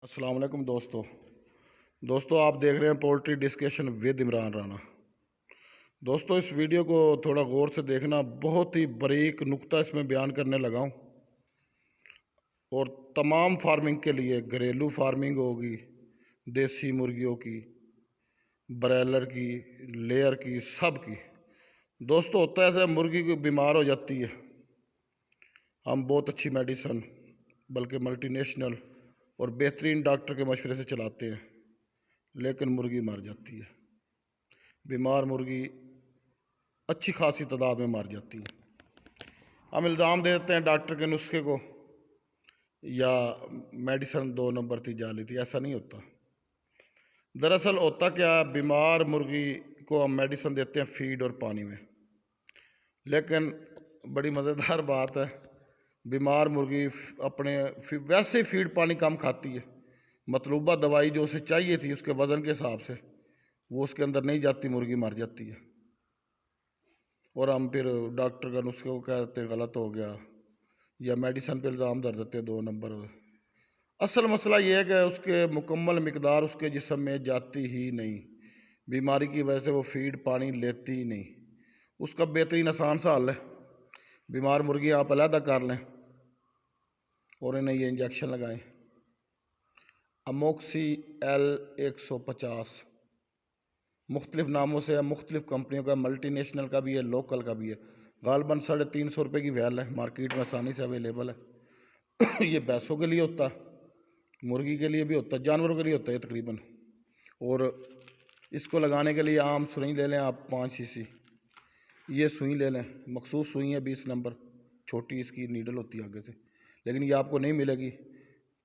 السلام علیکم دوستو آپ دیکھ رہے ہیں poultry discussion with Imran Rana. دوستو اس ویڈیو کو تھوڑا غور سے دیکھنا، بہت ہی باریک نکتہ اس میں بیان کرنے لگا ہوں، اور تمام فارمنگ کے لیے، گھریلو فارمنگ ہوگی، دیسی مرغیوں کی، برائلر کی، لیئر کی، سب کی۔ دوستو ہوتا ہے ایسے مرغی کو بیمار ہو جاتی ہے، ہم بہت اچھی میڈیسن بلکہ ملٹی نیشنل اور بہترین ڈاکٹر کے مشورے سے چلاتے ہیں، لیکن مرغی مر جاتی ہے۔ بیمار مرغی اچھی خاصی تعداد میں مر جاتی ہے۔ ہم الزام دے دیتے ہیں ڈاکٹر کے نسخے کو یا میڈیسن 2 نمبر تھی، جالی تھی۔ ایسا نہیں ہوتا۔ دراصل ہوتا کیا، بیمار مرغی کو ہم میڈیسن دیتے ہیں فیڈ اور پانی میں، لیکن بڑی مزیدار بات ہے، بیمار مرغی اپنے ویسے فیڈ پانی کم کھاتی ہے، مطلوبہ دوائی جو اسے چاہیے تھی اس کے وزن کے حساب سے وہ اس کے اندر نہیں جاتی، مرغی مر جاتی ہے، اور ہم پھر ڈاکٹر کا نسخے کو کہتے ہیں غلط ہو گیا، یا میڈیسن پہ الزام در دیتے ہیں 2 نمبر۔ اصل مسئلہ یہ ہے کہ اس کے مکمل مقدار اس کے جسم میں جاتی ہی نہیں، بیماری کی وجہ سے وہ فیڈ پانی لیتی ہی نہیں۔ اس کا بہترین آسان سا حل ہے، بیمار مرغی آپ علیحدہ کر لیں اور انہیں یہ انجیکشن لگائیں، اموکسی ایل 150، مختلف ناموں سے ہے، مختلف کمپنیوں کا، ملٹی نیشنل کا بھی ہے، لوکل کا بھی ہے، غالباً 350 روپے کی ویل ہے، مارکیٹ میں آسانی سے اویلیبل ہے۔ یہ بھینسوں کے لیے ہوتا ہے، مرغی کے لیے بھی ہوتا ہے، جانوروں کے لیے ہوتا ہے تقریباً۔ اور اس کو لگانے کے لیے عام سوئی لے لیں آپ 5 cc، یہ سوئی لے لیں، مخصوص سوئی ہے 20 نمبر، چھوٹی اس کی نیڈل ہوتی ہے آگے سے، لیکن یہ آپ کو نہیں ملے گی،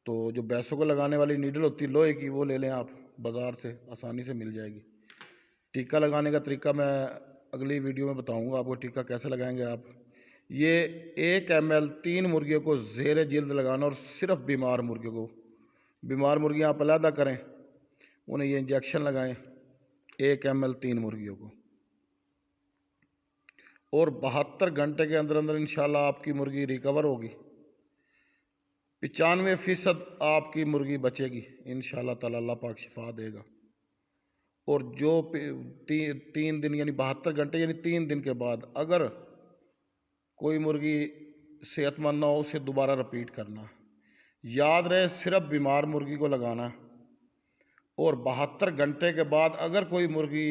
تو جو بھینسوں کو لگانے والی نیڈل ہوتی ہے لوہے کی، وہ لے لیں آپ بازار سے، آسانی سے مل جائے گی۔ ٹیکہ لگانے کا طریقہ میں اگلی ویڈیو میں بتاؤں گا آپ کو، ٹیکہ کیسے لگائیں گے آپ۔ یہ 1 ml 3 مرغیوں کو زیر جلد لگانا، اور صرف بیمار مرغیوں کو، بیمار مرغیاں آپ علیحدہ کریں، انہیں یہ انجیکشن لگائیں 1 ml 3 مرغیوں کو، اور 72 گھنٹے کے اندر اندر انشاءاللہ آپ کی مرغی ریکور ہوگی، 95% آپ کی مرغی بچے گی انشاءاللہ تعالی، اللہ پاک شفا دے گا۔ اور جو 3 دن یعنی 72 گھنٹے یعنی 3 دن کے بعد اگر کوئی مرغی صحت مند نہ ہو، اسے دوبارہ رپیٹ کرنا، یاد رہے صرف بیمار مرغی کو لگانا، اور 72 گھنٹے کے بعد اگر کوئی مرغی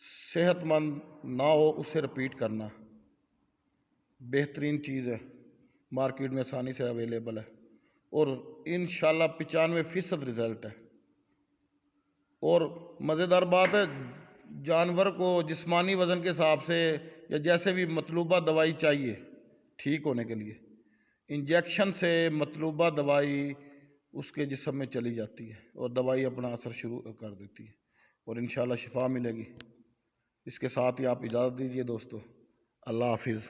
صحت مند نہ ہو اسے رپیٹ کرنا۔ بہترین چیز ہے، مارکیٹ میں آسانی سے اویلیبل ہے، اور انشاءاللہ 95% رزلٹ ہے۔ اور مزیدار بات ہے، جانور کو جسمانی وزن کے حساب سے یا جیسے بھی مطلوبہ دوائی چاہیے ٹھیک ہونے کے لیے، انجیکشن سے مطلوبہ دوائی اس کے جسم میں چلی جاتی ہے اور دوائی اپنا اثر شروع کر دیتی ہے، اور انشاءاللہ شفا ملے گی۔ اس کے ساتھ ہی آپ اجازت دیجیے دوستو، اللہ حافظ۔